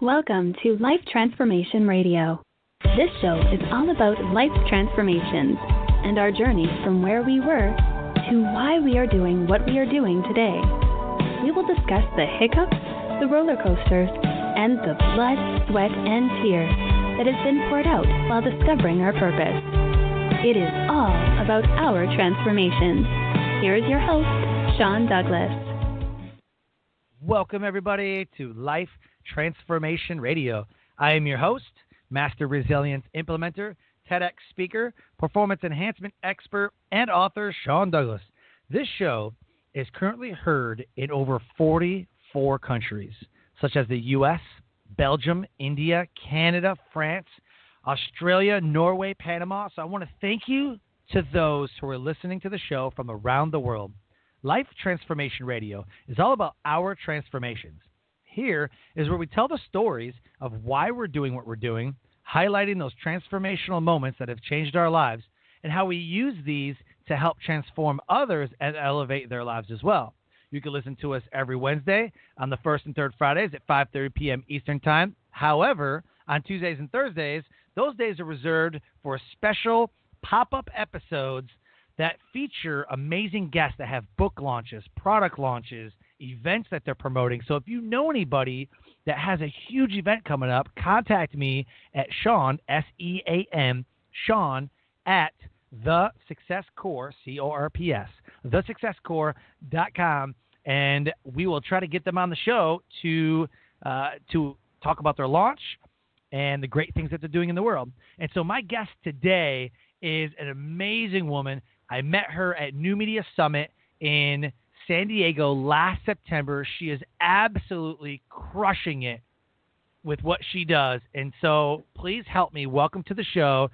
Welcome to Life Transformation Radio. This show is all about life transformations and our journey from where we were to why we are doing what we are doing today. We will discuss the hiccups, the roller coasters, and the blood, sweat, and tears that has been poured out while discovering our purpose. It is all about our transformations. Here is your host, Sean Douglas. Welcome, everybody, to Life Transformation Radio. I am your host, Master Resilience Implementer, TEDx speaker, performance enhancement expert, and author Sean Douglas. This show is currently heard in over 44 countries, such as the U.S., Belgium, India, Canada, France, Australia, Norway, Panama. So I want to thank you to those who are listening to the show from around the world. Life Transformation Radio is all about our transformations. Here is where we tell the stories of why we're doing what we're doing, highlighting those transformational moments that have changed our lives, and how we use these to help transform others and elevate their lives as well. You can listen to us every Wednesday on the first and third Fridays at 5:30 p.m. Eastern Time. However, on Tuesdays and Thursdays, those days are reserved for special pop-up episodes that feature amazing guests that have book launches, product launches, events that they're promoting. So if you know anybody that has a huge event coming up, contact me at Sean, S-E-A-N, Sean, at The Success Core, C-O-R-P-S, thesuccesscore.com, and we will try to get them on the show to talk about their launch and the great things that they're doing in the world. And so my guest today is an amazing woman. I met her at New Media Summit in San Diego last September. She is absolutely crushing it with what she does. And so please help me welcome to the show,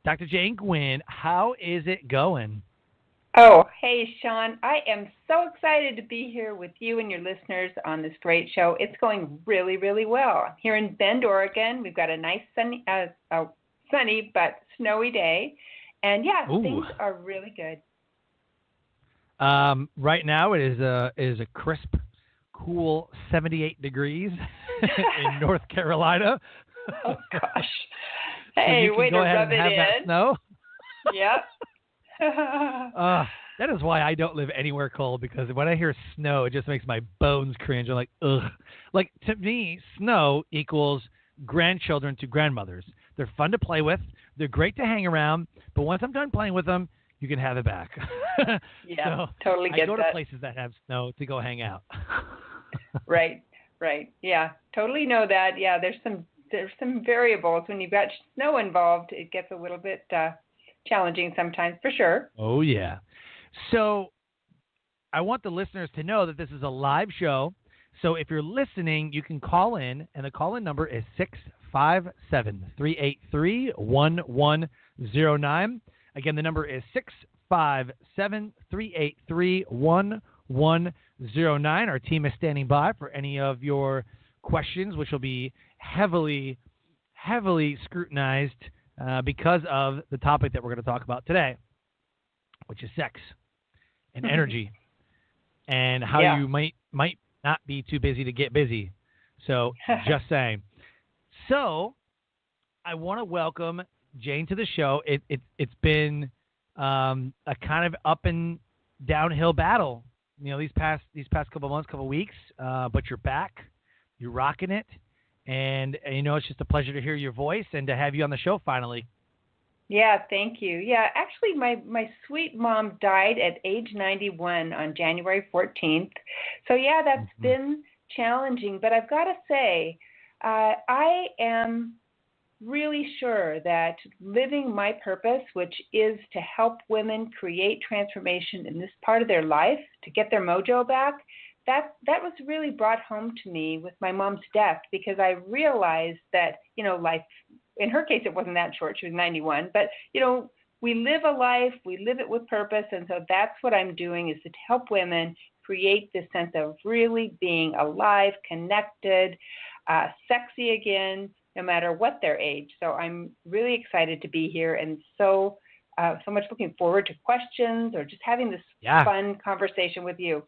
Dr. Jane Guyn. How is it going? Oh, hey, Sean. I am so excited to be here with you and your listeners on this great show. It's going really, really well. Here in Bend, Oregon, we've got a nice sunny but snowy day. And yeah, Ooh. Things are really good. Right now it is a crisp, cool 78 degrees in North Carolina. Oh gosh! So Hey, way to rub it have in. That snow. Yep. That is why I don't live anywhere cold, because when I hear snow, it just makes my bones cringe. I'm like, ugh. Like, to me, snow equals grandchildren to grandmothers. They're fun to play with. They're great to hang around. But once I'm done playing with them, you can have it back. Yeah, so totally get that. I go to places that have snow to go hang out. Right. Yeah, totally know that. Yeah, there's some variables. When you've got snow involved, it gets a little bit challenging sometimes, for sure. Oh, yeah. So I want the listeners to know that this is a live show. So if you're listening, you can call in, and the call-in number is 657-383-1109. Again, the number is 657-383-1109. Our team is standing by for any of your questions, which will be heavily scrutinized because of the topic that we're going to talk about today, which is sex and energy and how you might not be too busy to get busy. So just saying. So I want to welcome Jane to the show. It's been a kind of up and downhill battle, these past couple months, couple weeks. But you're back, you're rocking it, and it's just a pleasure to hear your voice and to have you on the show finally. Yeah, thank you. Yeah, actually, my sweet mom died at age 91 on January 14th. So yeah, that's been challenging. But I've got to say, I am really sure that living my purpose, which is to help women create transformation in this part of their life, to get their mojo back, that was really brought home to me with my mom's death, because I realized that, life, in her case, it wasn't that short. She was 91. But, we live a life, we live it with purpose. And so that's what I'm doing, is to help women create this sense of really being alive, connected, sexy again, no matter what their age. So I'm really excited to be here, and so much looking forward to questions or just having this fun conversation with you.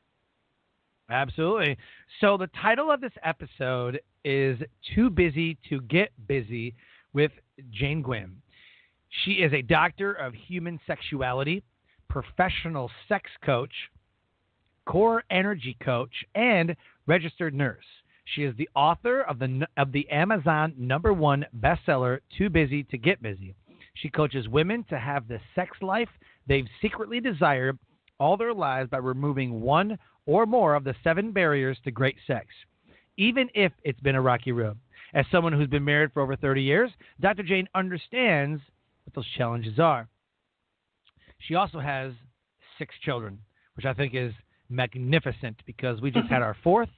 Absolutely. So the title of this episode is Too Busy to Get Busy with Jane Guyn. She is a doctor of human sexuality, professional sex coach, core energy coach, and registered nurse. She is the author of the Amazon #1 bestseller, Too Busy to Get Busy. She coaches women to have the sex life they've secretly desired all their lives by removing one or more of the 7 barriers to great sex, even if it's been a rocky road. As someone who's been married for over 30 years, Dr. Jane understands what those challenges are. She also has 6 children, which I think is magnificent because we just had our 4th,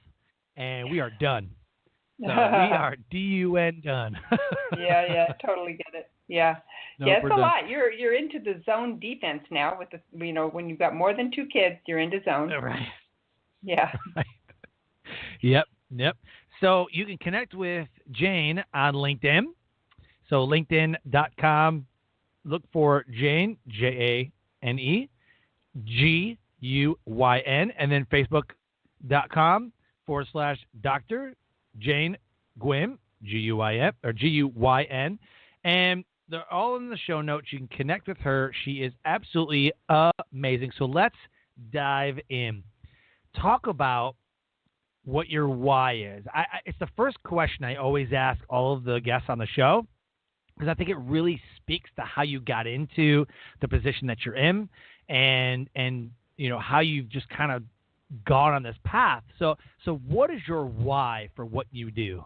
and we are done. So we are DUN done. Yeah, totally get it. Yeah, Nope, yeah, it's we're a done. lot. You're into the zone defense now with the, when you've got more than 2 kids, you're into zone. Right. Yeah. Right. Yep. So you can connect with Jane on LinkedIn. So LinkedIn.com, look for Jane, JANE, GUYN, and then Facebook.com/Dr. Jane Guyn, GUYN, or GUYN. And they're all in the show notes. You can connect with her. She is absolutely amazing. So let's dive in. Talk about what your why is. It's the first question I always ask all of the guests on the show, because I think it really speaks to how you got into the position that you're in, and how you've just kind of gone on this path. So what is your why for what you do?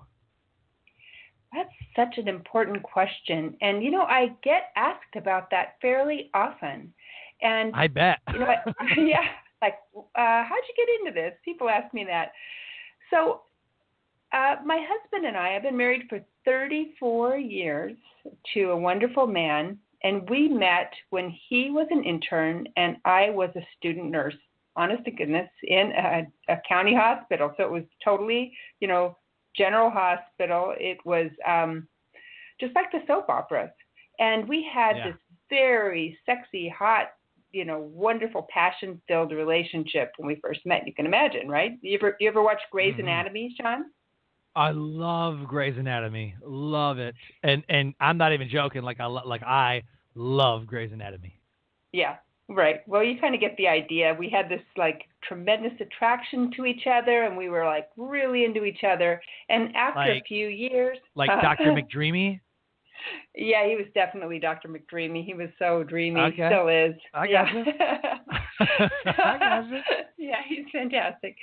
That's such an important question. And, I get asked about that fairly often. And I bet. Yeah, like, how'd you get into this? People ask me that. So my husband and I have been married for 34 years to a wonderful man, and we met when he was an intern and I was a student nurse, honest to goodness, in a county hospital. So it was totally, general hospital. It was just like the soap operas. And we had this very sexy, hot, wonderful, passion-filled relationship when we first met. You can imagine, right? You ever watch Grey's Anatomy, Sean? I love Grey's Anatomy. Love it. And I'm not even joking. I love Grey's Anatomy. Yeah, right. Well, you kind of get the idea. We had this tremendous attraction to each other, and we were really into each other. And after a few years, Dr. McDreamy. Yeah, he was definitely Dr. McDreamy. He was so dreamy. Okay. He still is. I gotcha. I gotcha. Yeah, he's fantastic.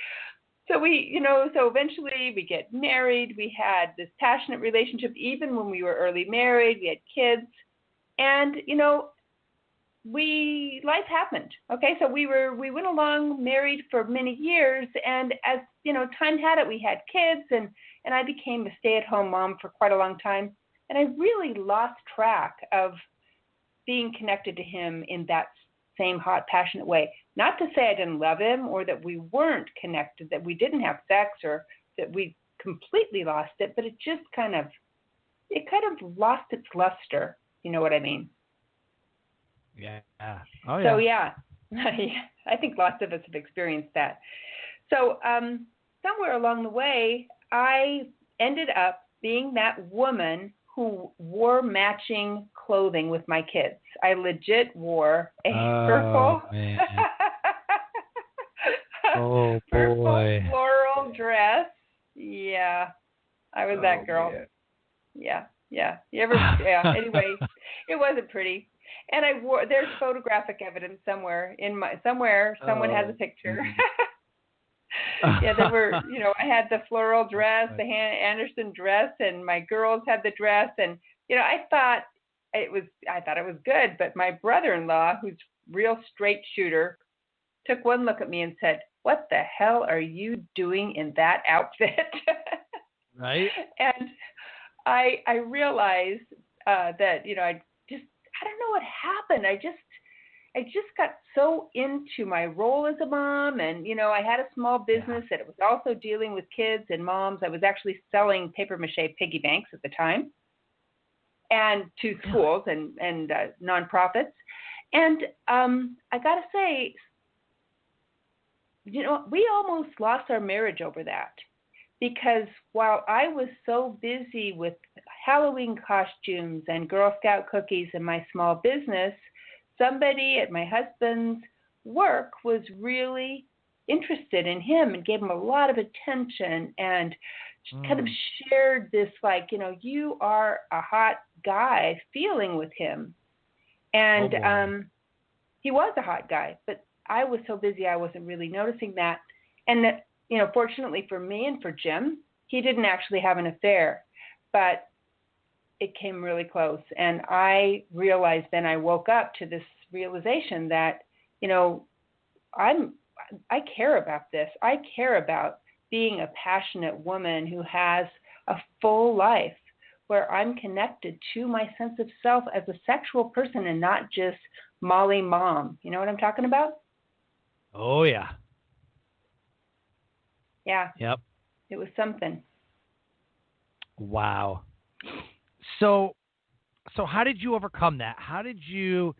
So so eventually we get married. We had this passionate relationship even when we were early married. We had kids. And, life happened. Okay, so we went along married for many years, and as, time had it, we had kids, and I became a stay-at-home mom for quite a long time. And I really lost track of being connected to him in that same hot, passionate way. Not to say I didn't love him or that we weren't connected, that we didn't have sex or that we completely lost it, but it just kind of lost its luster. You know what I mean? Yeah. Oh, yeah. So, yeah, I think lots of us have experienced that. So somewhere along the way, I ended up being that woman who wore matching clothing with my kids. I legit wore a purple floral dress. Yeah, I was that girl. Man. Yeah. You ever? Yeah. Anyway, it wasn't pretty, and I wore. There's photographic evidence somewhere someone has a picture. Yeah, there were, I had the floral dress, the Hannah Anderson dress, and my girls had the dress, and I thought it was good, but my brother-in-law, who's real straight shooter, took one look at me and said, "What the hell are you doing in that outfit?" Right. And I realized that I don't know what happened. I just got so into my role as a mom, and I had a small business that it was also dealing with kids and moms. I was actually selling papier-mâché piggy banks at the time, and to schools and nonprofits. And I got to say, we almost lost our marriage over that, because while I was so busy with Halloween costumes and Girl Scout cookies in my small business, somebody at my husband's work was really interested in him and gave him a lot of attention and kind of shared this, like, you are a hot guy feeling with him. And he was a hot guy, but I was so busy I wasn't really noticing that. And that, fortunately for me and for Jim, he didn't actually have an affair, but it came really close. And I realized then, I woke up to this realization that, I care about this. I care about being a passionate woman who has a full life where I'm connected to my sense of self as a sexual person and not just Molly mom. You know what I'm talking about? Oh, yeah. Yeah. Yep. It was something. Wow. So how did you overcome that? How did you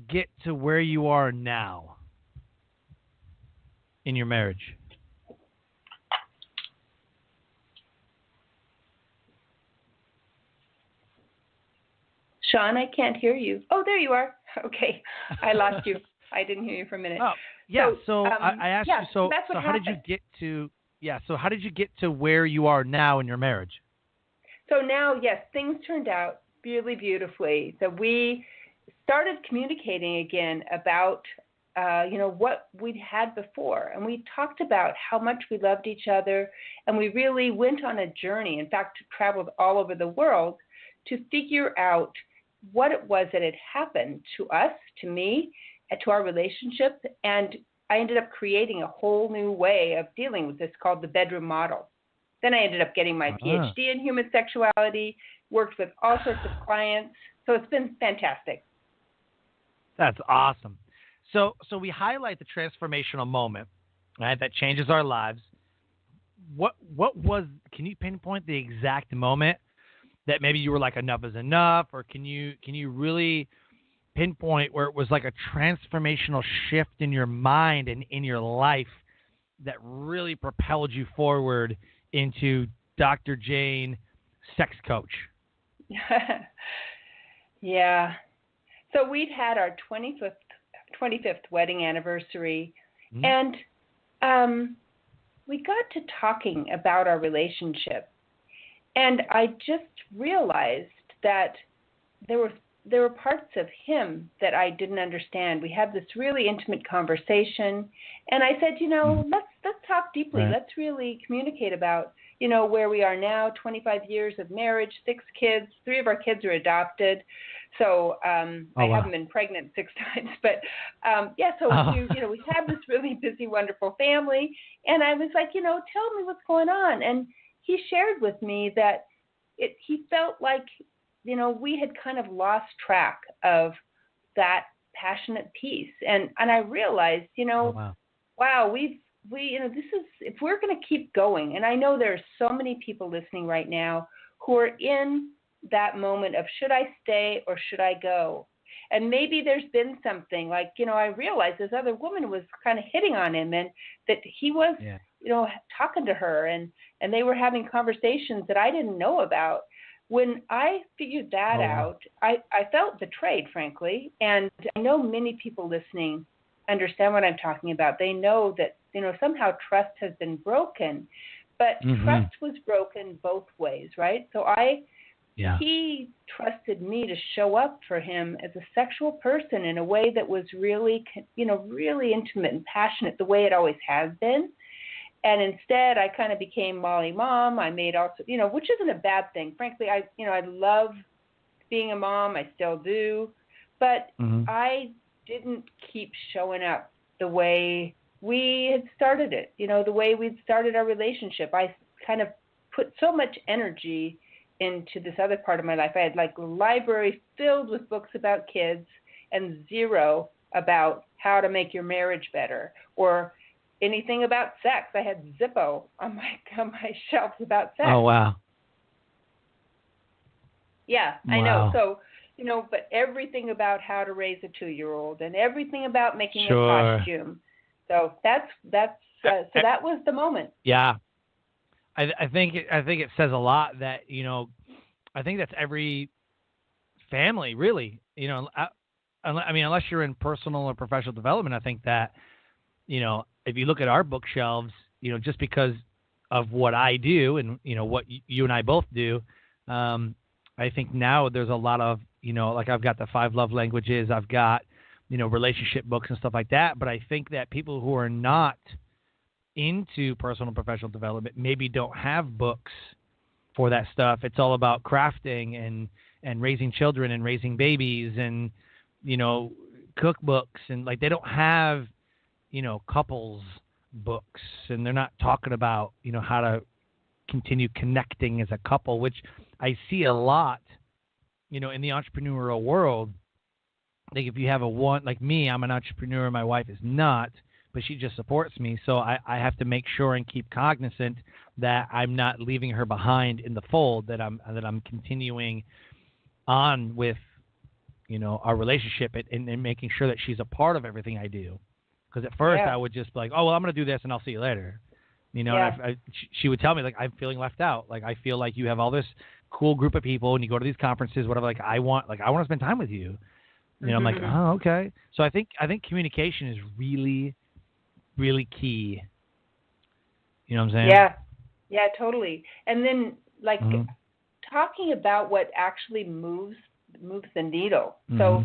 get to where you are now in your marriage? Sean, I can't hear you. Oh, there you are. Okay. I lost you. I didn't hear you for a minute. Oh, yeah. So I asked you, so how did you get to where you are now in your marriage? So now, yes, things turned out really beautifully. So we started communicating again about, what we'd had before. And we talked about how much we loved each other. And we really went on a journey, in fact, traveled all over the world to figure out what it was that had happened to us, to me, and to our relationship. And I ended up creating a whole new way of dealing with this called the bedroom model. Then I ended up getting my PhD in human sexuality, worked with all sorts of clients. So it's been fantastic. That's awesome. So we highlight the transformational moment, right, that changes our lives. What was, can you pinpoint the exact moment that maybe you were like, enough is enough, or can you really pinpoint where it was like a transformational shift in your mind and in your life that really propelled you forward into Dr. Jane, sex coach? Yeah. So we'd had our 25th wedding anniversary, and we got to talking about our relationship. And I just realized that there were parts of him that I didn't understand. We had this really intimate conversation, and I said, let's talk deeply. Right. Let's really communicate about, where we are now, 25 years of marriage, 6 kids, 3 of our kids are adopted. So I haven't been pregnant 6 times, but we have this really busy, wonderful family. And I was like, tell me what's going on. And he shared with me that he felt like, we had kind of lost track of that passionate piece. And I realized, wow, this is, if we're going to keep going, and I know there are so many people listening right now who are in that moment of, should I stay or should I go? And maybe there's been something like, I realized this other woman was kind of hitting on him, and that he was, talking to her, and they were having conversations that I didn't know about. When I figured that out, I felt betrayed, frankly. And I know many people listening understand what I'm talking about. They know that, somehow trust has been broken, but trust was broken both ways, right? So he trusted me to show up for him as a sexual person in a way that was really, really intimate and passionate, the way it always has been. And instead, I kind of became Molly mom. I made also, which isn't a bad thing. Frankly, I love being a mom. I still do. But I didn't keep showing up the way we had started it, the way we'd started our relationship. I kind of put so much energy into this other part of my life. I had like a library filled with books about kids and 0 about how to make your marriage better, or anything about sex. I had Zippo on my shelves about sex. Oh, wow. Yeah, wow. I know. So, but everything about how to raise a 2-year-old and everything about making a costume. So that was the moment. Yeah. I think it says a lot that, I think that's every family, really. I mean, unless you're in personal or professional development, I think that, if you look at our bookshelves, just because of what I do and, what you and I both do, I think now there's a lot of, like I've got the 5 love languages, I've got, relationship books and stuff like that. But I think that people who are not into personal and professional development maybe don't have books for that stuff. It's all about crafting and raising children and raising babies and, cookbooks, and like they don't have, couples books, and they're not talking about, how to continue connecting as a couple, which I see a lot, in the entrepreneurial world. Like if you have like me, I'm an entrepreneur, my wife is not, but she just supports me. So I have to make sure and keep cognizant that I'm not leaving her behind in the fold, that I'm continuing on with, our relationship and making sure that she's a part of everything I do. Because at first I would just be like, oh, well, I'm going to do this and I'll see you later. And she would tell me, like, I'm feeling left out. Like, I feel like you have all this cool group of people and you go to these conferences, whatever. Like, I want to spend time with you. I'm like, oh, okay. So I think communication is really, really key. You know what I'm saying? Yeah, totally. And then talking about what actually moves the needle. So,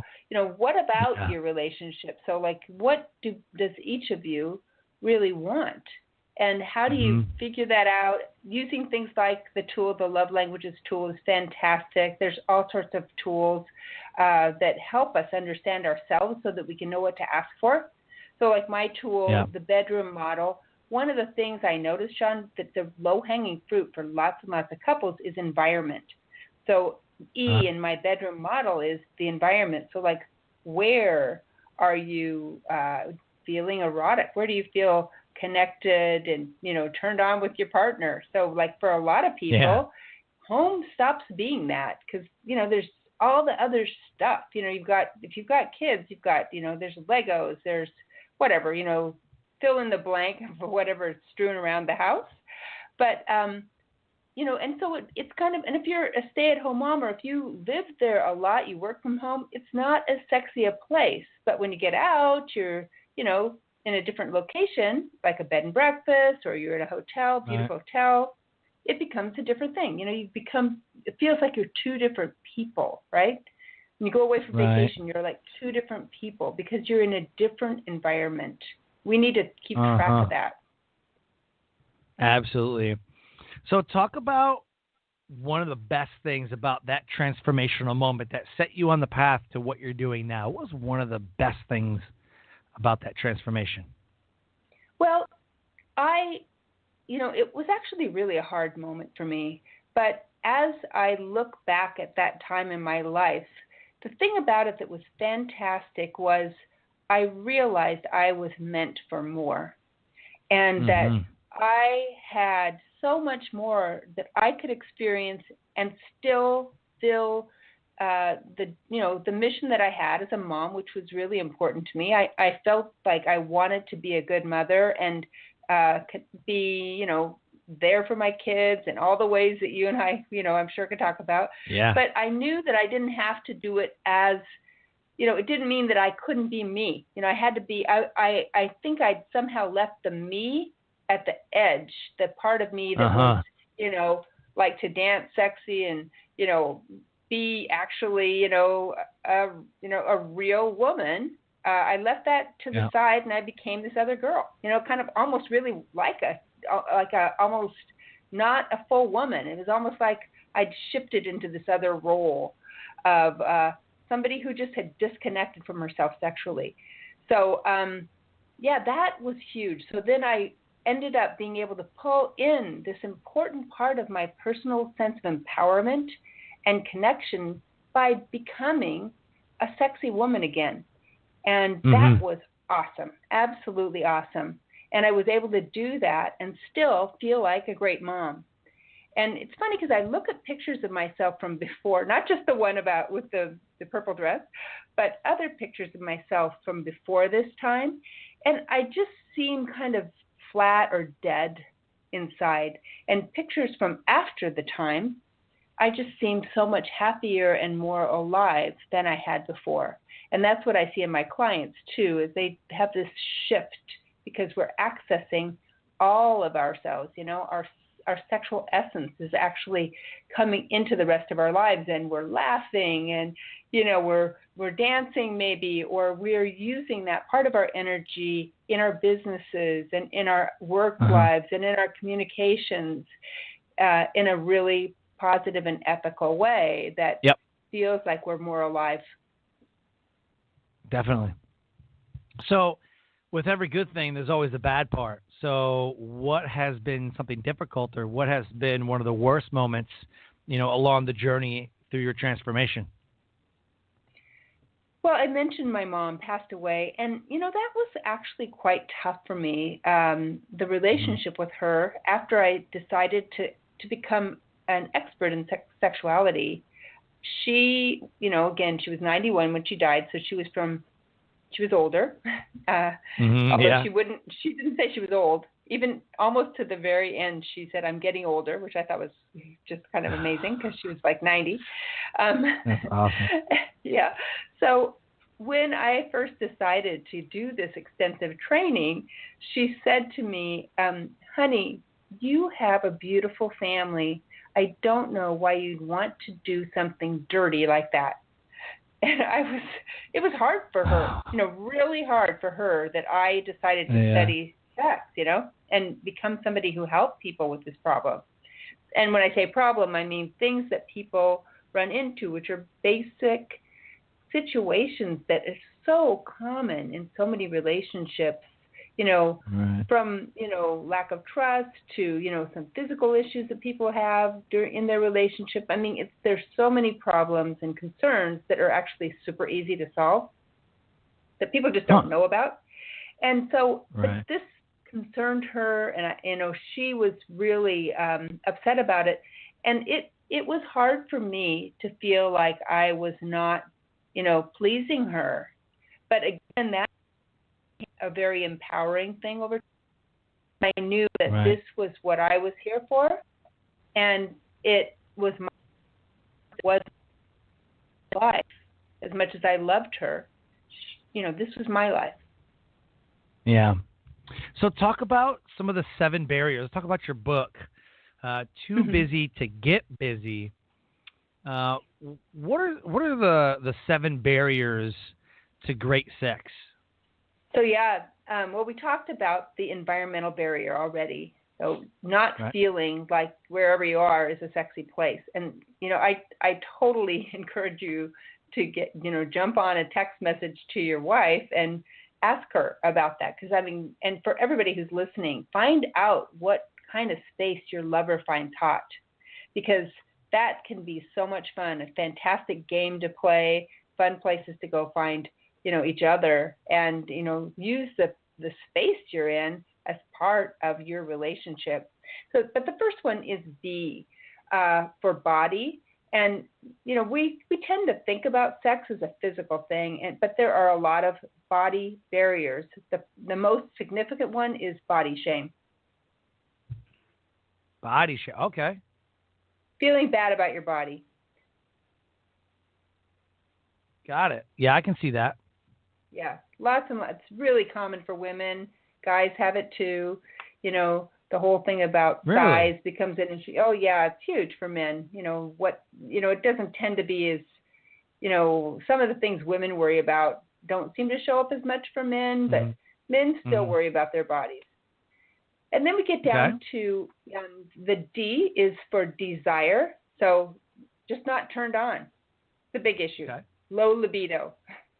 what about your relationship? So like, what does each of you really want? And how do you figure that out? Using things like the love languages tool is fantastic. There's all sorts of tools that help us understand ourselves so that we can know what to ask for. So like my tool, the bedroom model, one of the things I noticed, Sean, that the low-hanging fruit for lots and lots of couples is environment. So in my bedroom model is the environment. So like, where are you feeling erotic? Where do you feel connected and, turned on with your partner? So like for a lot of people, home stops being that because, there's all the other stuff. If you've got kids, you've got, there's Legos, there's whatever, fill in the blank for whatever is strewn around the house. But, and so it's kind of, and if you're a stay-at-home mom or if you live there a lot, you work from home, it's not as sexy a place. But when you get out, you're, in a different location, like a bed and breakfast, or you're at a hotel, beautiful hotel, it becomes a different thing. It feels like you're two different people, right? When you go away for vacation, you're like two different people because you're in a different environment. We need to keep track of that. Absolutely. So talk about one of the best things about that transformational moment that set you on the path to what you're doing now. What was one of the best things about that transformation? Well, it was actually really a hard moment for me. But as I look back at that time in my life, the thing about it that was fantastic was I realized I was meant for more and that I had so much more that I could experience and still feel the mission that I had as a mom, which was really important to me. I felt like I wanted to be a good mother and be, there for my kids in all the ways that you and I, I'm sure could talk about. Yeah. But I knew that I didn't have to do it as, it didn't mean that I couldn't be me. I had to be, I think I'd somehow left the me at the edge, the part of me that was, like to dance sexy and, be actually, a real woman. I left that to the side and I became this other girl, kind of almost really like a almost not a full woman. It was almost like I'd shifted into this other role of somebody who just had disconnected from herself sexually. So, that was huge. So then I ended up being able to pull in this important part of my personal sense of empowerment and connection by becoming a sexy woman again. And that was awesome, absolutely awesome. And I was able to do that and still feel like a great mom. And it's funny because I look at pictures of myself from before, not just the one about with the purple dress, but other pictures of myself from before this time. And I just seem kind of flat or dead. inside. And pictures from after the time, I just seemed so much happier and more alive than I had before. And that's what I see in my clients too, is they have this shift because we're accessing all of ourselves. Our sexual essence is actually coming into the rest of our lives, and we're laughing and, we're dancing maybe, or we're using that part of our energy in our businesses and in our work lives and in our communications in a really positive and ethical way that feels like we're more alive. Definitely. So with every good thing, there's always a bad part. So what has been something difficult, or what has been one of the worst moments, along the journey through your transformation? Well, I mentioned my mom passed away, and, that was actually quite tough for me. The relationship with her, after I decided to become an expert in sexuality, she, again, she was 91 when she died, so she was older. Although she didn't say she was old. Even almost to the very end, she said, "I'm getting older," which I thought was just kind of amazing because she was like 90. That's awesome. Yeah. So when I first decided to do this extensive training, she said to me, "Honey, you have a beautiful family. I don't know why you'd want to do something dirty like that." And it was hard for her, really hard for her that I decided to study sex, and become somebody who helped people with this problem. And when I say problem, I mean things that people run into, which are basic situations that is so common in so many relationships, from, lack of trust to, some physical issues that people have in their relationship. I mean, there's so many problems and concerns that are actually super easy to solve that people just don't know about. And so this concerned her, and, she was really upset about it. And it was hard for me to feel like I was not, pleasing her. But again, that a very empowering thing over time. I knew that this was what I was here for, and it was my life. As much as I loved her, this was my life. Yeah. So talk about some of the 7 barriers. Talk about your book, Too Busy to Get Busy. What are the 7 barriers to great sex? So we talked about the environmental barrier already. So not feeling like wherever you are is a sexy place. And, I totally encourage you to jump on a text message to your wife and ask her about that. Because and for everybody who's listening, find out what kind of space your lover finds hot, because that can be so much fun, a fantastic game to play, fun places to go find each other, and use the space you're in as part of your relationship. So, but the first one is B, for body, and we tend to think about sex as a physical thing, but there are a lot of body barriers. The most significant one is body shame. Body shame, okay. Feeling bad about your body. Got it. Yeah, I can see that. Yeah, lots and lots. It's really common for women. Guys have it too. The whole thing about size becomes an issue. Oh yeah, it's huge for men. It doesn't tend to be as, some of the things women worry about don't seem to show up as much for men, but men still worry about their bodies. And then we get down to the D is for desire. So just not turned on. It's a big issue. Okay. Low libido.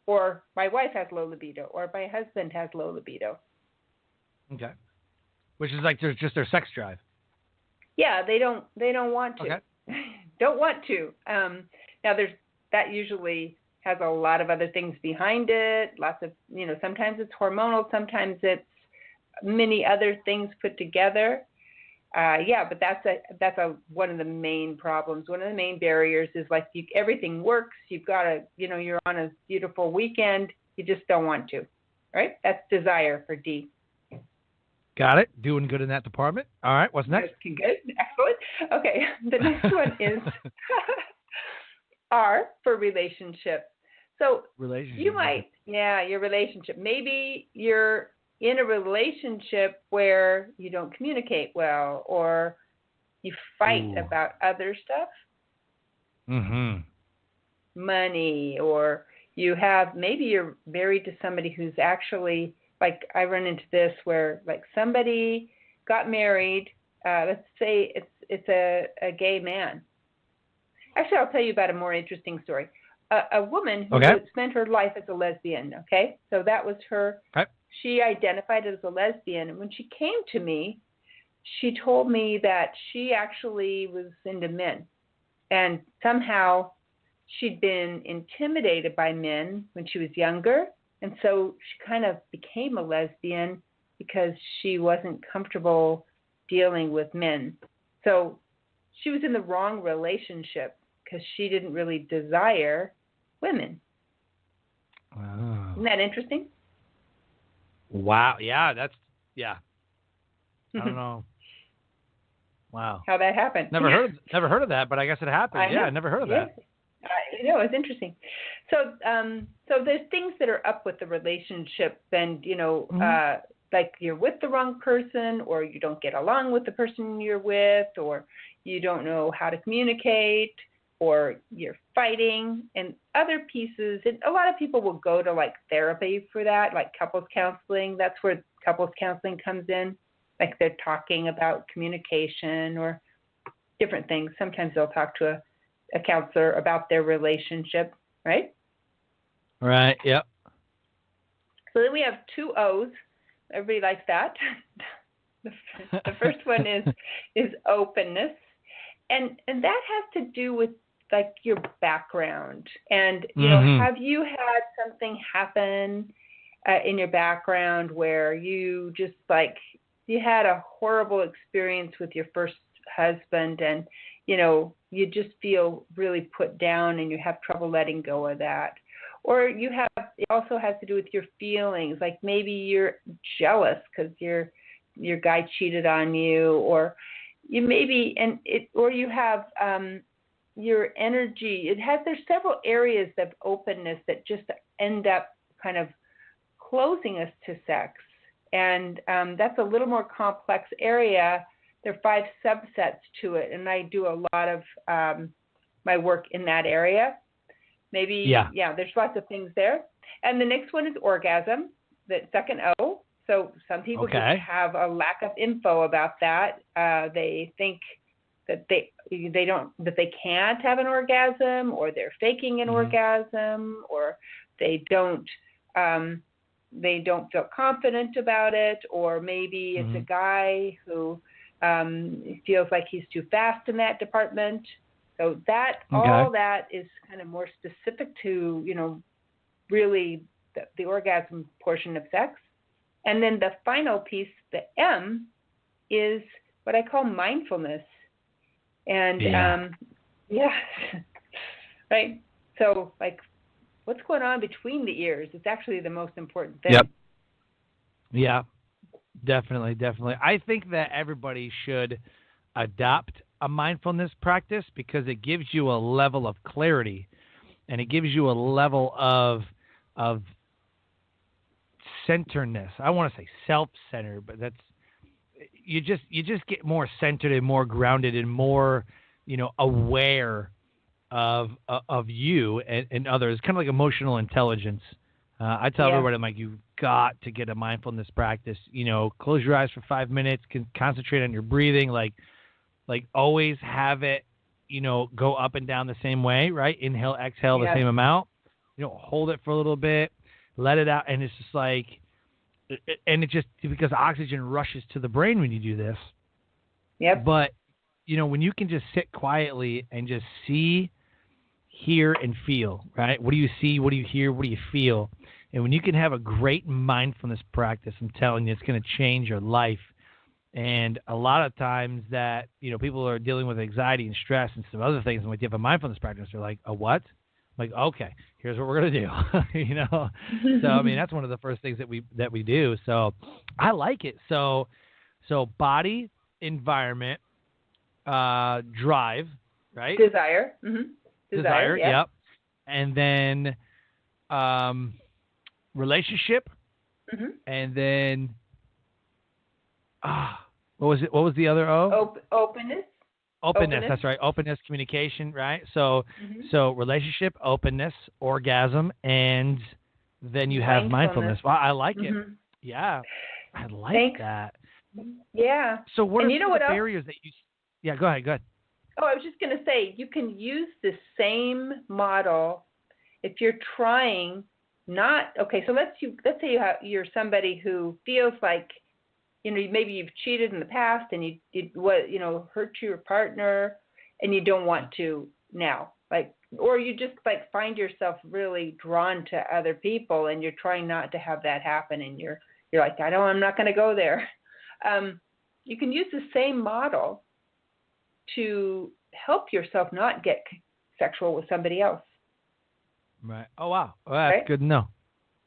Or my wife has low libido, or my husband has low libido. Okay. Which is like just their sex drive. Yeah, they don't want to. Okay. Don't want to. Now that usually has a lot of other things behind it. Lots of, sometimes it's hormonal, sometimes it's many other things put together. But that's one of the main problems. One of the main barriers is like everything works. You've got you're on a beautiful weekend. You just don't want to, right? That's desire for D. Got it. Doing good in that department. All right. What's next? Good. Excellent. Okay. The next one is R for relationship. So Relationship. you might, your relationship. Maybe you're in a relationship where you don't communicate well, or you fight about other stuff, money, or maybe you're married to somebody who's actually, like, I run into this where, like, somebody got married. Let's say it's a gay man. Actually, I'll tell you about a more interesting story. A woman who spent her life as a lesbian, okay? So that was her. Okay. She identified as a lesbian. And when she came to me, she told me that she actually was into men. And somehow she'd been intimidated by men when she was younger. And so she kind of became a lesbian because she wasn't comfortable dealing with men. So she was in the wrong relationship because she didn't really desire women. Wow. Isn't that interesting? Wow. Yeah, I don't know. Wow. How that happened. Never heard of that, but I guess it happened. I never heard of that. It's interesting. So there's things that are up with the relationship, and like you're with the wrong person, or you don't get along with the person you're with, or you don't know how to communicate, or you're fighting, and other pieces. And a lot of people will go to like therapy for that, like couples counseling. That's where couples counseling comes in. Like they're talking about communication or different things. Sometimes they'll talk to a counselor about their relationship, right? Right, yep. So then we have 2 O's. Everybody likes that. The first one is openness. And that has to do with like your background. And, have you had something happen in your background where you just like, you had a horrible experience with your first husband, and, you just feel really put down and you have trouble letting go of that? Or it also has to do with your feelings, like maybe you're jealous because your guy cheated on you, or you maybe, or you have your energy. There's several areas of openness that just end up kind of closing us to sex. And that's a little more complex area. There are 5 subsets to it, and I do a lot of my work in that area. Maybe, there's lots of things there. And the next one is orgasm, the second O. So some people just have a lack of info about that. They think that they can't have an orgasm, or they're faking an orgasm, or they don't feel confident about it, or maybe it's a guy who feels like he's too fast in that department. So all that is kind of more specific to, really the orgasm portion of sex. And then the final piece, the M, is what I call mindfulness. And, right? So, like, what's going on between the ears is actually the most important thing. Yep. Yeah, definitely. I think that everybody should adopt a mindfulness practice because it gives you a level of clarity, and it gives you a level of centeredness. I want to say self-centered, but that's you just get more centered and more grounded and more aware of you and others. Kind of like emotional intelligence. I tell everybody, I'm like, you've got to get a mindfulness practice. Close your eyes for 5 minutes, concentrate on your breathing, like always have it, go up and down the same way, right? Inhale, exhale the same amount. Hold it for a little bit, let it out, and it's just like, and it just, because oxygen rushes to the brain when you do this. Yep. But, when you can just sit quietly and just see, hear, and feel, right? What do you see? What do you hear? What do you feel? And when you can have a great mindfulness practice, I'm telling you, it's going to change your life. And a lot of times that, people are dealing with anxiety and stress and some other things, and when you have a mindfulness practice, they're like, a what? I'm like, okay, here's what we're going to do. So, I mean, that's one of the first things that we do. So I like it. So So body, environment, drive, right? Desire. Mm-hmm. Desire. Yeah. Yep. And then relationship, Mm-hmm. and then what was it? What was the other O? Openness. Openness. That's right. Openness, communication, right? So, so relationship, openness, orgasm, and then you have mindfulness. Wow, I like it. Yeah, I like that. Yeah. So what and are you know some what of the else? barriers that you? Yeah, go ahead. Oh, I was just going to say, you can use the same model if you're trying not. Okay, so let's say you're somebody who feels like, maybe you've cheated in the past and you hurt your partner, and you don't want to now, or you just find yourself really drawn to other people, and you're trying not to have that happen, and you're like, I'm not going to go there. You can use the same model to help yourself not get sexual with somebody else. Right. Oh, wow. Well, that's good to know.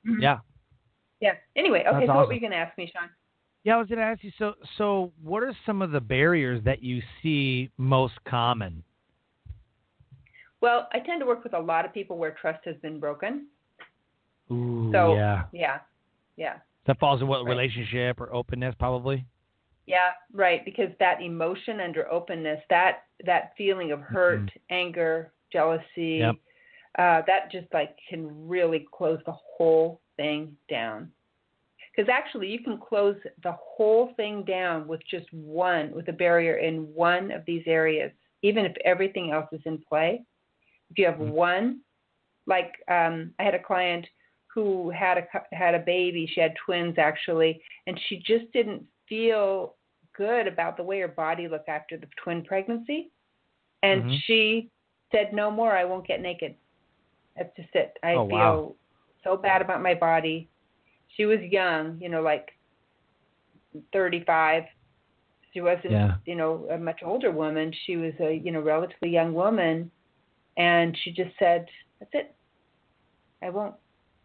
Mm-hmm. Yeah. Yeah. Anyway, okay, so awesome. What were you going to ask me, Sean? Yeah, I was going to ask you, so what are some of the barriers that you see most common? Well, I tend to work with a lot of people where trust has been broken. Ooh, so, yeah. Yeah. That falls in what, relationship or openness, probably? Yeah, right, because that emotion under openness, that feeling of hurt, anger, jealousy, that just can really close the whole thing down. Because actually you can close the whole thing down with a barrier in one of these areas, even if everything else is in play. If you have one, I had a client who had a baby. She had twins, actually, and she just didn't feel good about the way her body looked after the twin pregnancy. And she said, no more, I won't get naked. That's just it. I feel so bad about my body. She was young, 35. She wasn't, a much older woman. She was a, relatively young woman. And she just said, that's it. I won't.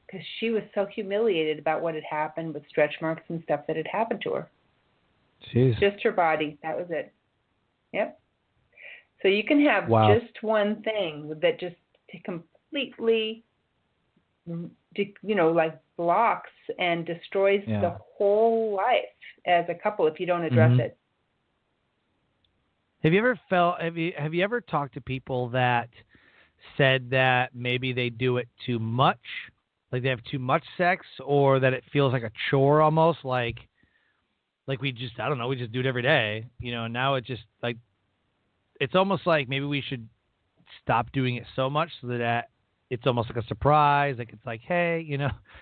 Because she was so humiliated about what had happened with stretch marks and stuff that had happened to her. Jeez. Just her body. That was it. Yep. So you can have just one thing that just completely, blocks and destroys the whole life as a couple if you don't address it. Have you ever talked to people that said that maybe they do it too much, like they have too much sex, or that it feels like a chore almost, like we just, I don't know, we just do it every day, now it just it's almost like maybe we should stop doing it so much so that it's almost like a surprise, like it's like, hey,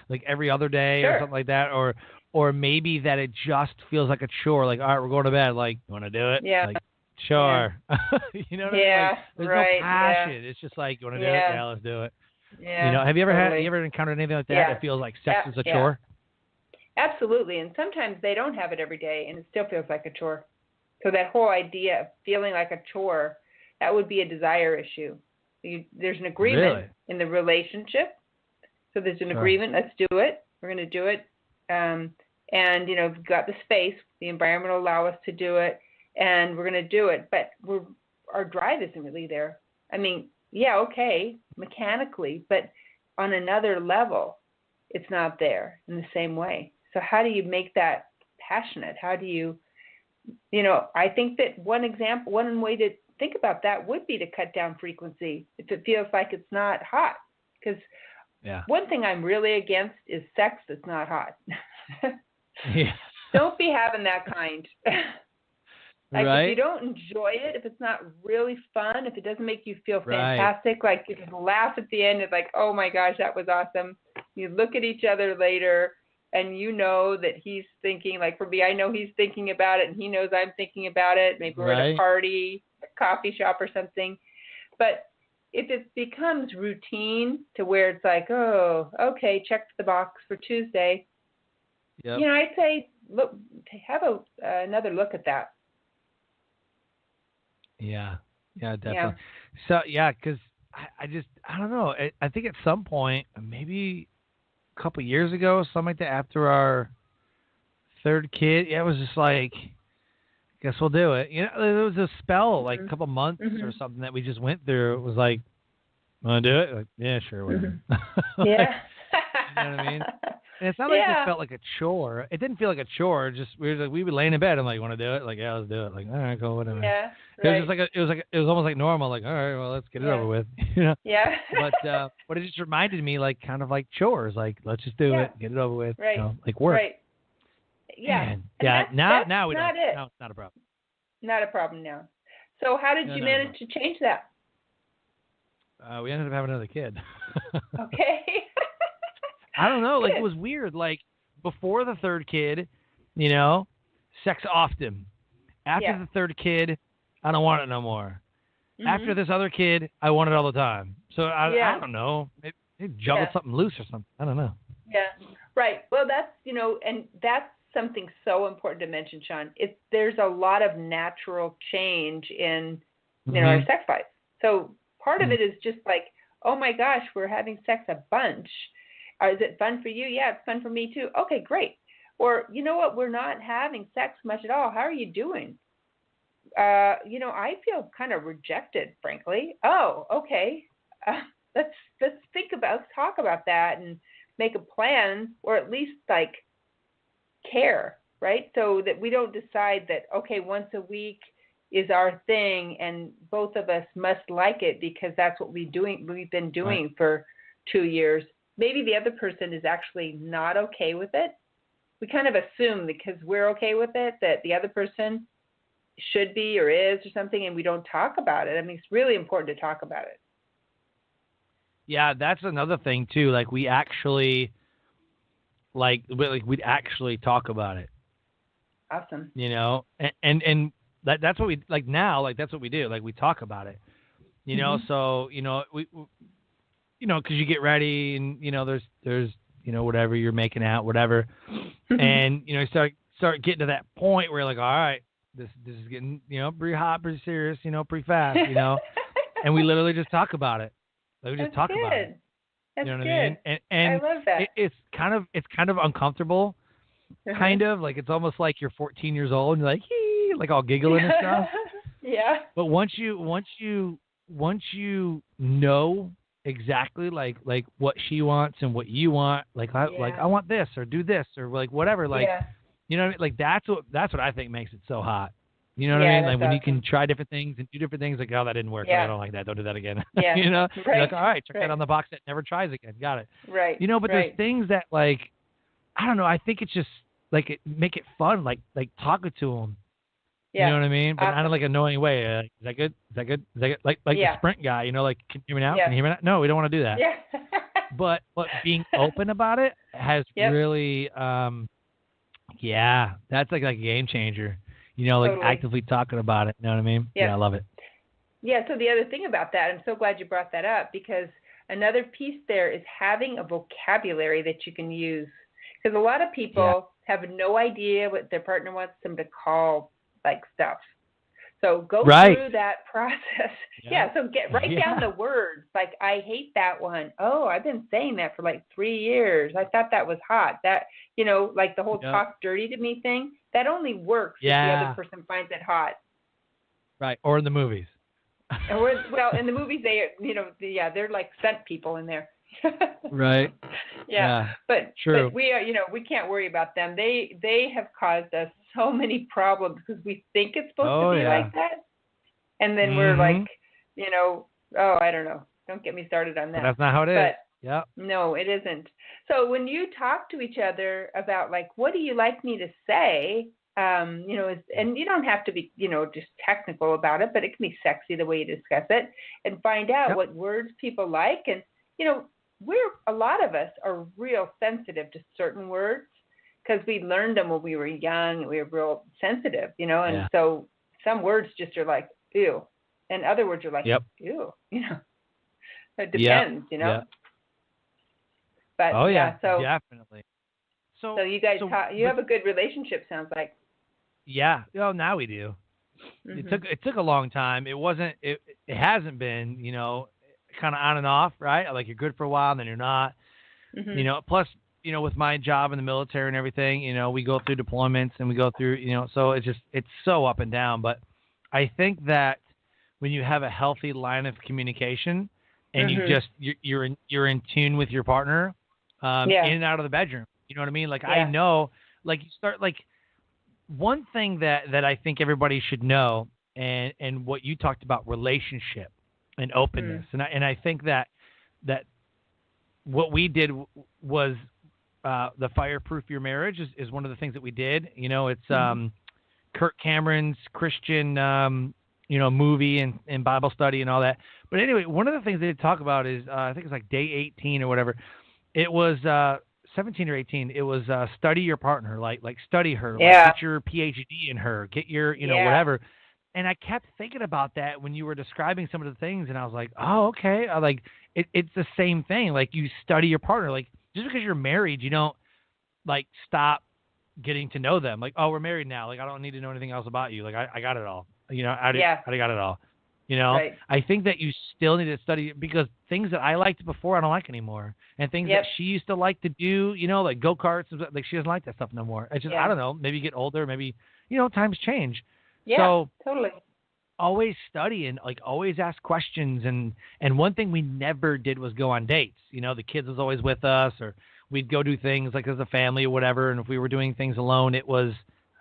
like every other day or something like that, or maybe that it just feels like a chore, like, all right, we're going to bed, like, you want to do it? Yeah. Like, sure. You know what I mean? Like, there's no passion. It's just like, you want to do it? Yeah, let's do it. Yeah. Have you ever encountered anything like that? It feels like sex is a chore? Absolutely. And sometimes they don't have it every day and it still feels like a chore. So that whole idea of feeling like a chore, that would be a desire issue. There's an agreement in the relationship. So there's an agreement. Let's do it. We're going to do it. And, we've got the space. The environment will allow us to do it. And we're going to do it. But our drive isn't really there. I mean, mechanically. But on another level, it's not there in the same way. So how do you make that passionate? How do you, I think that one way to think about that would be to cut down frequency if it feels like it's not hot. Because one thing I'm really against is sex that's not hot. Don't be having that kind. If you don't enjoy it, if it's not really fun, if it doesn't make you feel fantastic, like you just laugh at the end, it's like, oh my gosh, that was awesome. You look at each other later and you know that he's thinking, like for me, I know he's thinking about it and he knows I'm thinking about it. Maybe we're at a party, a coffee shop or something. But if it becomes routine to where it's like, oh, okay, check the box for Tuesday, I'd say, look, have another look at that. Yeah, definitely. Yeah. So, because I don't know. I think at some point, maybe a couple years ago, something like that, after our third kid, it was just like, guess we'll do it. There was a spell, like Mhm. a couple months Mhm. or something that we just went through. It was like, want to do it? Like, yeah, sure, whatever. Like, Yeah. you know what I mean? And it's not like this Yeah. felt like a chore. It didn't feel like a chore. Just we were laying in bed. I'm like, want to do it? Like, yeah, let's do it. Like, all right, cool, whatever. Yeah. It was Right. just like it was almost like normal. Like, all right, well, let's get it Yeah. over with. Yeah. But it just reminded me, like, kind of like chores. Like, let's just do Yeah. it, get it over with. Right. Like work. Right. Yeah. Man. And Yeah. that's Now we not don't. it. Now it's not a problem. Not a problem now. So how did No, you not a manage to change that? We ended up having another kid. Okay. I don't know. Like, it Good. was weird. Like, before the third kid, sex often. After Yeah. the third kid, I don't want it no more. Mhm. After this other kid, I want it all the time. So Yeah. I don't know. Maybe juggled Yeah. something loose or something. I don't know. Yeah, right. Well, that's, and that's something so important to mention, Sean. There's a lot of natural change in, our Mhm. sex life. So part of Mm. it is just like, oh my gosh, we're having sex a bunch. Is it fun for you? Yeah, it's fun for me too. Okay, great. Or, you know what? We're not having sex much at all. How are you doing? I feel kind of rejected, frankly. Oh, okay. Let's talk about that and make a plan, or at least like care, right? So that we don't decide that, okay, once a week is our thing and both of us must like it because that's what we've been doing Right. for 2 years. Maybe the other person is actually not okay with it. We kind of assume because we're okay with it that the other person should be or is or something, and we don't talk about it. I mean, it's really important to talk about it. Yeah, that's another thing too. Like, we'd actually talk about it. Awesome. And that's what we like now. Like, that's what we do. Like, we talk about it. Mhm. So we because you get ready and there's whatever you're making out, whatever, and start getting to that point where you're like, all right, this is getting pretty hot, pretty serious, pretty fast, and we literally just talk about it. Like, we just That's talk good. about it. That's You know what good. I mean? I And love that. it's kind of uncomfortable, kind of like it's almost like you're 14 years old and you're like, hee, like all giggling and stuff. Yeah. But once you know exactly like what she wants and what you want, like I want this or do this or like whatever, like Yeah. you know what I mean? Like that's what I think makes it so hot. You know what I Yeah, mean? Like that's when you awesome. can try different things and do different things, like, oh, that didn't work. Yeah. I don't like that. Don't do that again. Yeah. You're Right. like, all right, check Right. that on the box that never tries again. Got it. Right. But right. there's things that like I don't know. I think it's just like make it fun, like talking to them. Yeah. You know what I mean? But not in Awesome. like an annoying way. Is that good? Is that good? Is that good? Like Yeah. the Sprint guy, like, can you hear me now? Yeah. Can you hear me now? No, we don't want to do that. Yeah. But being open about it has Yep. really, that's like a game changer. Like Totally. actively talking about it. You know what I mean? Yep. Yeah, I love it. Yeah, so the other thing about that, I'm so glad you brought that up, because another piece there is having a vocabulary that you can use. Because a lot of people have no idea what their partner wants them to call like stuff. So go through that process. Yeah, so write down the words. Like, I hate that one. Oh, I've been saying that for like 3 years. I thought that was hot. That, like the whole talk dirty to me thing, that only works if the other person finds it hot. Right, or in the movies. Well, in the movies, they're like stunt people in there. Right. Yeah. But true. But we are, we can't worry about them. They have caused us so many problems because we think it's supposed to be like that, and then we're like, I don't know. Don't get me started on that. But that's not how it is. Yeah. No, it isn't. So when you talk to each other about like, what do you like me to say? And you don't have to be, just technical about it, but it can be sexy the way you discuss it, and find out what words people like. And, a lot of us are real sensitive to certain words because we learned them when we were young and we were real sensitive, and so some words just are like, ew. And other words are like, ew, it depends, But so definitely. So you guys you have a good relationship, sounds like. Yeah. Well, now we do. Mm-hmm. It took a long time. It hasn't been, kind of on and off, right? Like you're good for a while and then you're not. Mm-hmm. Plus with my job in the military and everything, we go through deployments and we go through, so it's so up and down. But I think that when you have a healthy line of communication and you're in tune with your partner, in and out of the bedroom, you know what I mean? Like, I know, like, you start, like, one thing that I think everybody should know, and what you talked about, relationship and openness. And I think that what we did was the Fireproof Your Marriage is one of the things that we did. It's Kirk Cameron's Christian movie and Bible study and all that. But anyway, one of the things they talk about is I think it's like day 18 or whatever. It was 17 or 18. It was study your partner, like study her, like get your PhD in her, get your whatever. And I kept thinking about that when you were describing some of the things, and I was like, oh, okay. It's the same thing. Like, you study your partner. Like, just because you're married, you don't, like, stop getting to know them. Like, oh, we're married now. Like, I don't need to know anything else about you. Like, I got it all. I got it all. Right. I think that you still need to study, because things that I liked before, I don't like anymore. And things that she used to like to do, like go-karts, like, she doesn't like that stuff no more. It's just, I don't know, maybe you get older, maybe, times change. Yeah, so, totally. Always study and, like, always ask questions. And one thing we never did was go on dates. The kids was always with us, or we'd go do things like as a family or whatever. And if we were doing things alone, it was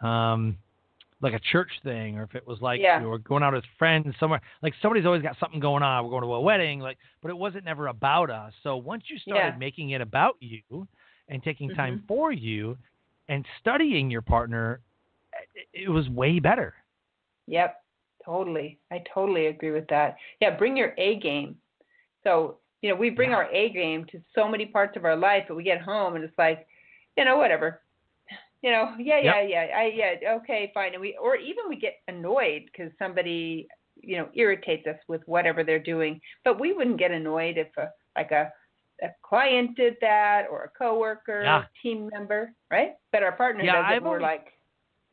like a church thing, or if it was like we were going out as friends somewhere. Like, somebody's always got something going on. We're going to a wedding, but it wasn't never about us. So once you started making it about you and taking time for you and studying your partner, it was way better. Yep. Totally. I totally agree with that. Yeah, bring your A game. So, we bring our A game to so many parts of our life, but we get home and it's like, whatever. Okay, fine. And we get annoyed because somebody, irritates us with whatever they're doing. But we wouldn't get annoyed if a client did that, or a coworker, team member, right? But our partner does it more like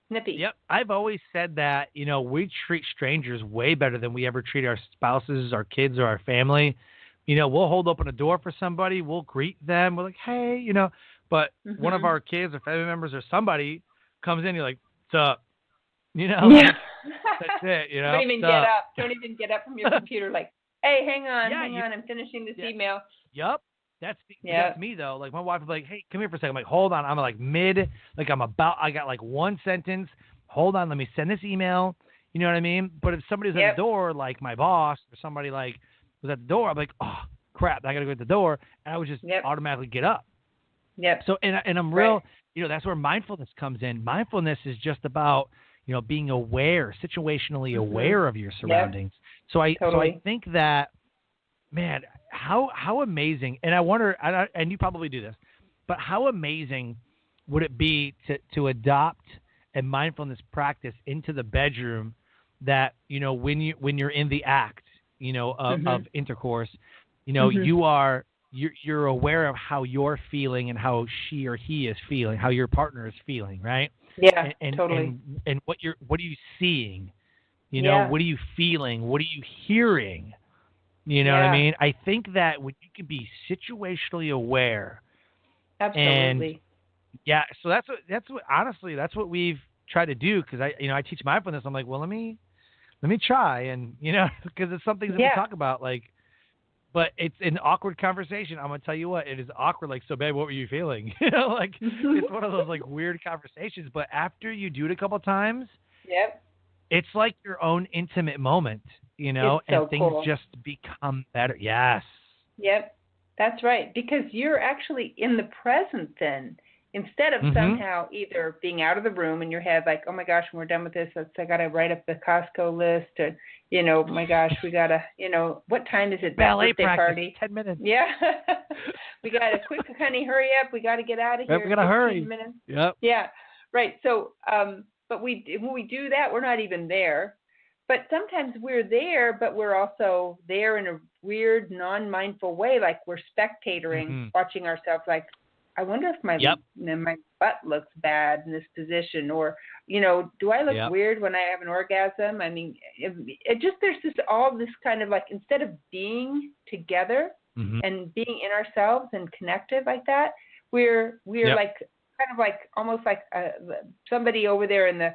snippy. Yep. I've always said that, we treat strangers way better than we ever treat our spouses, our kids, or our family. We'll hold open a door for somebody. We'll greet them. We're like, hey, but one of our kids or family members or somebody comes in, you're like, what's up? That's it, Don't even get up. Don't even get up from your computer like, hey, hang on, I'm finishing this email. Yep. That's me, though. Like, my wife would be like, hey, come here for a second. I'm like, hold on. I'm like I got like one sentence. Hold on. Let me send this email. You know what I mean? But if somebody's at the door, like my boss or somebody like was at the door, I'm like, oh, crap, I got to go to the door. And I would just automatically get up. Yep. So, and I'm real, that's where mindfulness comes in. Mindfulness is just about, being aware, situationally aware of your surroundings. Yep. So I think that, man, how amazing, and I wonder, and you probably do this, but how amazing would it be to adopt a mindfulness practice into the bedroom, that, when you're in the act, of intercourse, you're aware of how you're feeling and how she or he is feeling, how your partner is feeling, right? Yeah, and totally. And what are you seeing? What are you feeling? What are you hearing? You know what I mean? I think that when you can be situationally aware. Absolutely. And, so that's what honestly, that's what we've tried to do, because I teach mindfulness. I'm like, well, let me try, and because it's something that we talk about, like, but it's an awkward conversation. I'm gonna tell you what, it is awkward. Like, so babe, what were you feeling? Like, it's one of those like weird conversations. But after you do it a couple times, it's like your own intimate moment, It's and so things cool. just become better. Yes. Yep, that's right. Because you're actually in the present then, instead of somehow either being out of the room in your head, like, oh my gosh, when we're done with this, I got to write up the Costco list, or, my gosh, we got to, what time is it? Ballet birthday practice, party? 10 minutes. Yeah. We got to quick, honey, hurry up. We got to get out of here. We got to hurry. Minutes. Yep. Yeah. Right. So, but when we do that, we're not even there. But sometimes we're there, but we're also there in a weird, non-mindful way, like we're spectatoring, watching ourselves, like, I wonder if my butt looks bad in this position, or, do I look weird when I have an orgasm? I mean, there's all this kind of like, instead of being together and being in ourselves and connected like that, We're Yep. like kind of like almost like somebody over there in the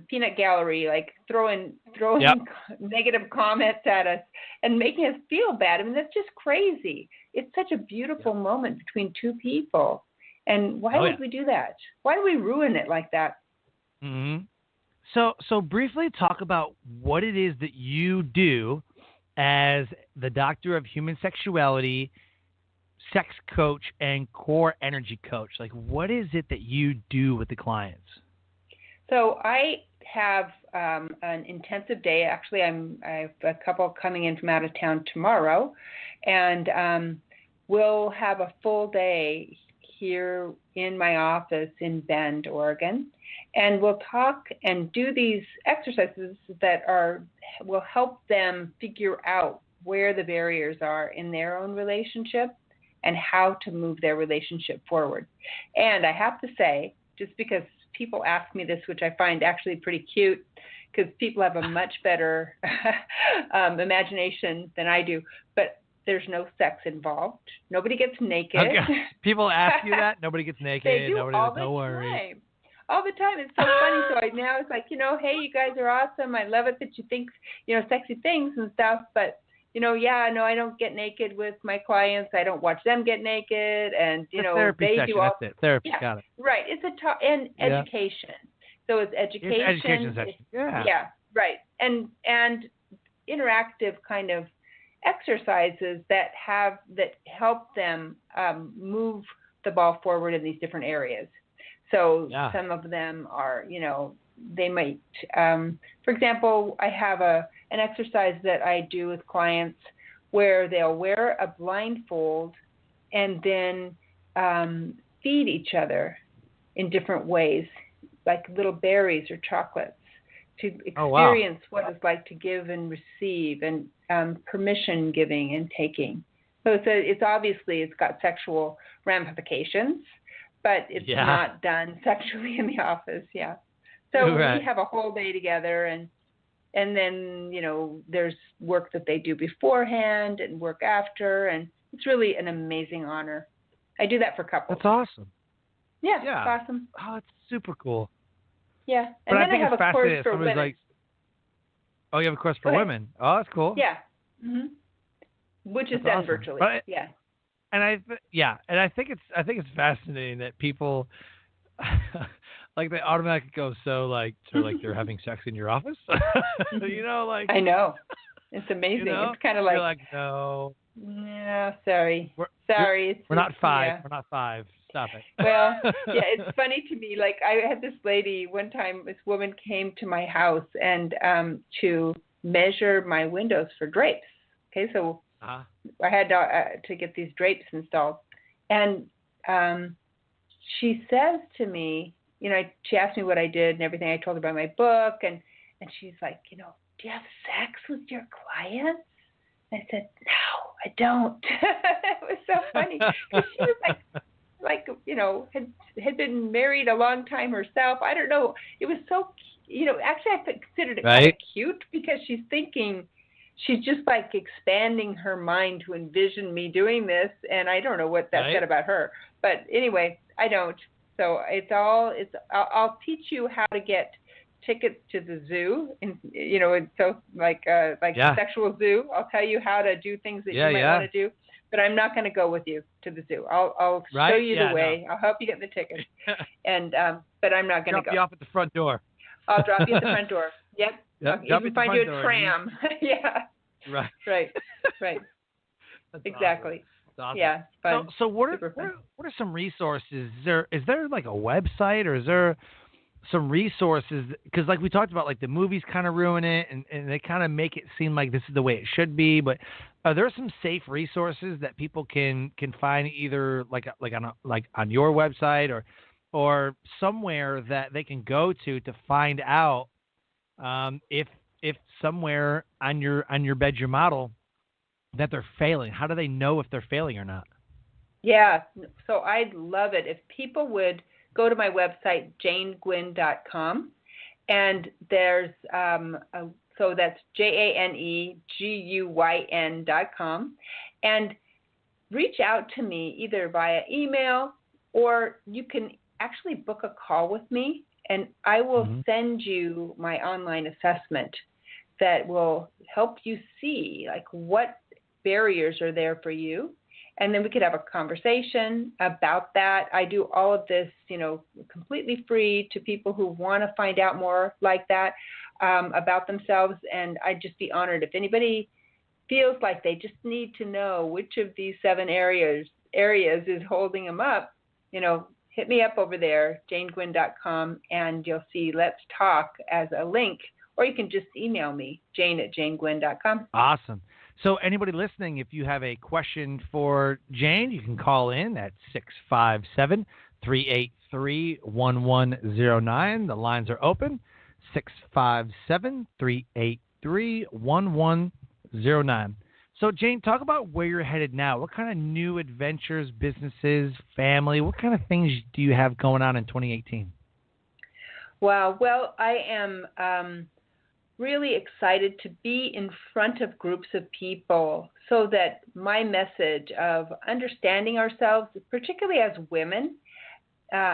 peanut gallery, like throwing Yep. negative comments at us and making us feel bad. I mean, that's just crazy. It's such a beautiful moment between two people. And why would we do that? Why do we ruin it like that? Mm-hmm. So briefly talk about what it is that you do as the doctor of human sexuality, sex coach, and core energy coach. Like, what is it that you do with the clients? So I have an intensive day. Actually, I have a couple coming in from out of town tomorrow, and we'll have a full day here in my office in Bend, Oregon, and we'll talk and do these exercises that will help them figure out where the barriers are in their own relationship and how to move their relationship forward. And I have to say, just because people ask me this, which I find actually pretty cute, because people have a much better imagination than I do, but there's no sex involved. Nobody gets naked. Okay. People ask you that? Nobody gets naked. They do Nobody all does, no worries. All the time. It's so funny. So now it's like, hey, you guys are awesome. I love it that you think, sexy things and stuff. But, I don't get naked with my clients. I don't watch them get naked. And, therapy they session, do all. That's it. Therapy, yeah, got it. Right. It's education. So it's education. It's education session. Yeah. Yeah, right. And interactive kind of exercises that help them move the ball forward in these different areas. So some of them are, they might, for example, I have an exercise that I do with clients where they'll wear a blindfold and then feed each other in different ways, like little berries or chocolates, to experience what it's like to give and receive, and permission giving and taking. So it's obviously got sexual ramifications, but it's not done sexually in the office. Yeah. So we have a whole day together, and then there's work that they do beforehand and work after, and it's really an amazing honor. I do that for couples. That's awesome. Yeah. It's awesome. Oh, it's super cool. Yeah, and then I have a course for women. Like, oh, you have a course for women. Oh, that's cool. Yeah. Mm-hmm. Which is done virtually. Yeah. And I think it's fascinating that people like they automatically go like they're having sex in your office. Like I know. It's amazing. It's kind of like, you're like, no. Yeah, sorry. We're not five. Yeah. We're not five. Stop it. Well, yeah, it's funny to me. Like, I had this lady one time. This woman came to my house and to measure my windows for drapes. Okay, so I had to get these drapes installed, and she says to me, she asked me what I did and everything. I told her about my book, and she's like, do you have sex with your clients? I said, no, I don't. It was so funny because she was like had been married a long time herself. I don't know. It was so, actually I considered it kind of cute, because she's thinking, she's just like expanding her mind to envision me doing this, and I don't know what that said about her. But anyway, I don't. So I'll teach you how to get tickets to the zoo, and so like sexual zoo. I'll tell you how to do things that you might want to do, but I'm not going to go with you to the zoo. I'll show you the way. No. I'll help you get the tickets, and but I'm not going to go. Drop you off at the front door. I'll drop you at the front door. Yep. Yep. Even find you a tram. Yeah. Right. That's exactly. Awesome. Yeah. Fun. So what are some resources? Is there like a website, or is there some resources? Because like we talked about, like the movies kind of ruin it, and they kind of make it seem like this is the way it should be. But are there some safe resources that people can find, either on your website or somewhere that they can go to find out if somewhere on your bedroom model that they're failing? How do they know if they're failing or not? Yeah, so I'd love it if people would go to my website, janeguyn.com, and there's so that's JANEGUYN.com, and reach out to me either via email or you can actually book a call with me, and I will send you my online assessment that will help you see like what barriers are there for you. And then we could have a conversation about that. I do all of this, completely free to people who want to find out more like that about themselves. And I'd just be honored if anybody feels like they just need to know which of these 7 areas is holding them up. Hit me up over there, janeguyn.com, and you'll see Let's Talk as a link. Or you can just email me, jane@janeguyn.com. Awesome. So anybody listening, if you have a question for Jane, you can call in at 657-383-1109. The lines are open, 657-383-1109. So Jane, talk about where you're headed now. What kind of new adventures, businesses, family, what kind of things do you have going on in 2018? Wow. Well, I am really excited to be in front of groups of people so that my message of understanding ourselves, particularly as women,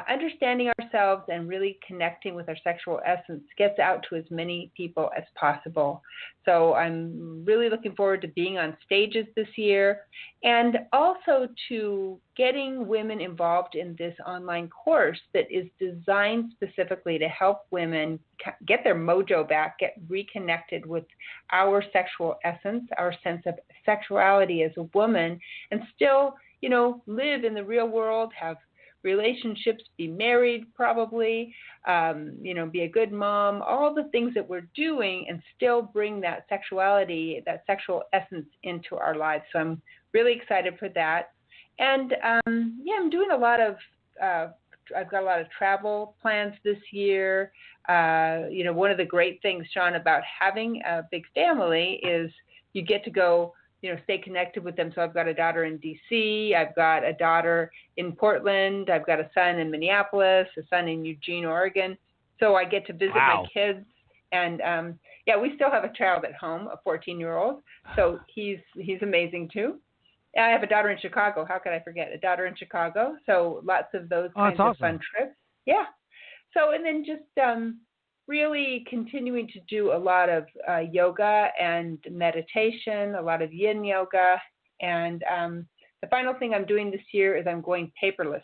understanding ourselves and really connecting with our sexual essence gets out to as many people as possible. So I'm really looking forward to being on stages this year and also to getting women involved in this online course that is designed specifically to help women get their mojo back, get reconnected with our sexual essence, our sense of sexuality as a woman, and still, live in the real world, have relationships, be married probably, be a good mom, all the things that we're doing and still bring that sexuality, that sexual essence into our lives. So I'm really excited for that. And I'm doing a lot of, I've got a lot of travel plans this year. One of the great things, Sean, about having a big family is you get to go stay connected with them. So I've got a daughter in D.C., I've got a daughter in Portland, I've got a son in Minneapolis, a son in Eugene, Oregon. So I get to visit my kids. And, we still have a child at home, a 14-year-old. So he's amazing, too. And I have a daughter in Chicago. How could I forget? A daughter in Chicago. So lots of those kinds of fun trips. Yeah. So, and then just really continuing to do a lot of yoga and meditation, a lot of yin yoga. And the final thing I'm doing this year is I'm going paperless.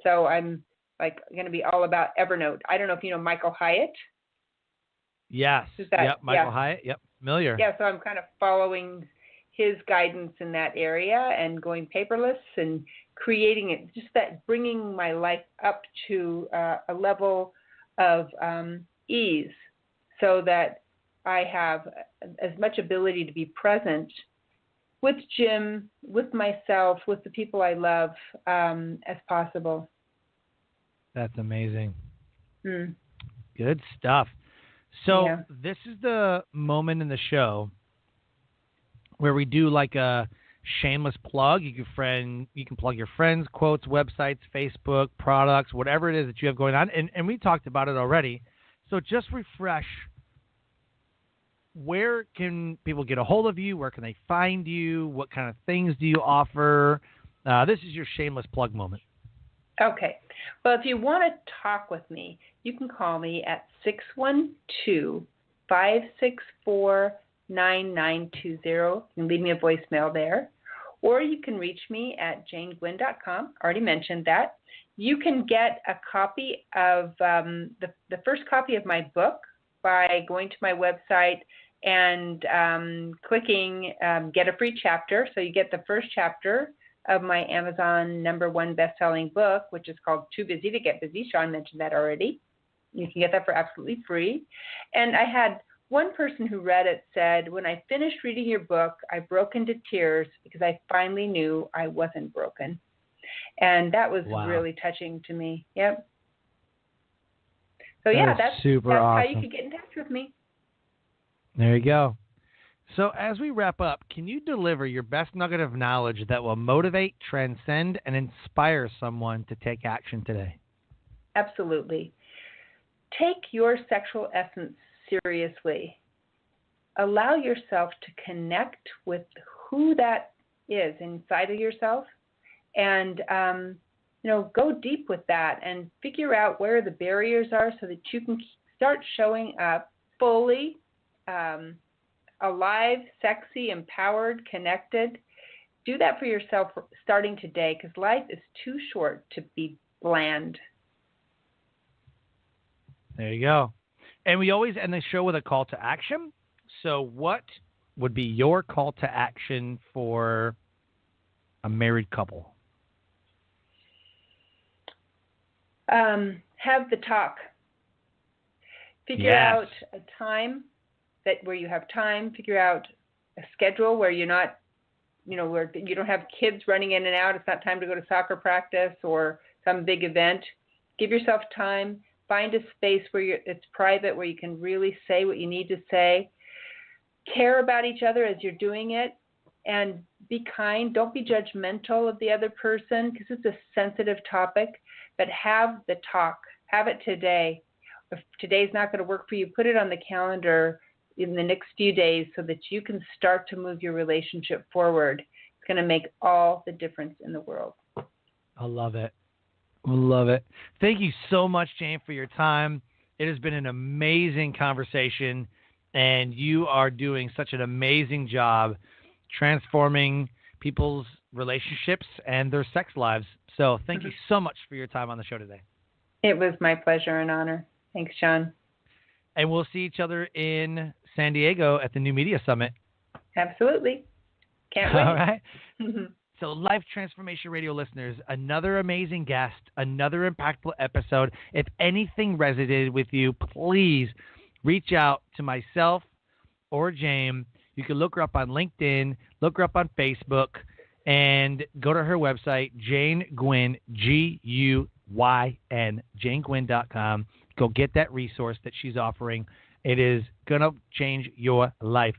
So I'm going to be all about Evernote. I don't know if you know Michael Hyatt. Yes. Yep. Michael Hyatt. Yep. Familiar. Yeah. So I'm kind of following his guidance in that area and going paperless and creating it, just that bringing my life up to a level of ease so that I have as much ability to be present with Jim, with myself, with the people I love as possible. That's amazing. Good stuff. So This is the moment in the show where we do like a shameless plug. You can plug your friends, quotes, websites, Facebook, products, whatever it is that you have going on. And we talked about it already. So just refresh, where can people get a hold of you? Where can they find you? What kind of things do you offer? This is your shameless plug moment. Okay. Well, if you want to talk with me, you can call me at 612-564-9920 and leave me a voicemail there. Or you can reach me at janeguyn.com. Already mentioned that. You can get a copy of the first copy of my book by going to my website and clicking Get a Free Chapter. So you get the first chapter of my Amazon #1 best-selling book, which is called Too Busy to Get Busy. Sean mentioned that already. You can get that for absolutely free. And I had one person who read it said, when I finished reading your book, I broke into tears because I finally knew I wasn't broken. And that was really touching to me. Yep. So that's super awesome. How you can get in touch with me. There you go. So as we wrap up, can you deliver your best nugget of knowledge that will motivate, transcend, and inspire someone to take action today? Absolutely. Take your sexual essence seriously. Allow yourself to connect with who that is inside of yourself, and go deep with that and figure out where the barriers are so that you can start showing up fully, alive, sexy, empowered, connected. Do that for yourself starting today, because life is too short to be bland. There you go. And we always end the show with a call to action. So what would be your call to action for a married couple? Have the talk. Figure out a time where you have time. Figure out a schedule where you're not, where you don't have kids running in and out. It's not time to go to soccer practice or some big event. Give yourself time. Find a space where it's private, where you can really say what you need to say. Care about each other as you're doing it, and be kind. Don't be judgmental of the other person, because it's a sensitive topic. But have the talk. Have it today. If today's not going to work for you, put it on the calendar in the next few days so that you can start to move your relationship forward. It's going to make all the difference in the world. I love it. Love it. Thank you so much, Jane, for your time. It has been an amazing conversation, and you are doing such an amazing job transforming people's relationships and their sex lives. So thank you so much for your time on the show today. It was my pleasure and honor. Thanks, Sean. And we'll see each other in San Diego at the New Media Summit. Absolutely. Can't wait. All right. So, Life Transformation Radio listeners, another amazing guest, another impactful episode. If anything resonated with you, please reach out to myself or Jane. You can look her up on LinkedIn, look her up on Facebook, and go to her website, Jane Guyn, Guyn, JaneGuyn.com. Go get that resource that she's offering. It is going to change your life.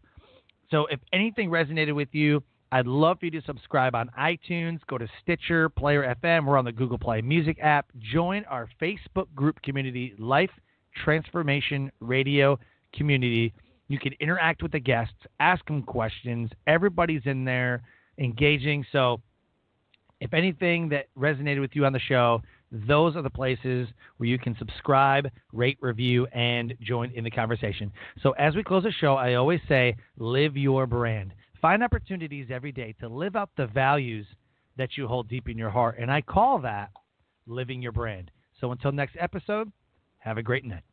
So if anything resonated with you, I'd love for you to subscribe on iTunes. Go to Stitcher, Player FM. We're on the Google Play Music app. Join our Facebook group community, Life Transformation Radio Community. You can interact with the guests, ask them questions. Everybody's in there engaging. So if anything that resonated with you on the show, those are the places where you can subscribe, rate, review, and join in the conversation. So as we close the show, I always say, live your brand. Find opportunities every day to live out the values that you hold deep in your heart. And I call that living your brand. So until next episode, have a great night.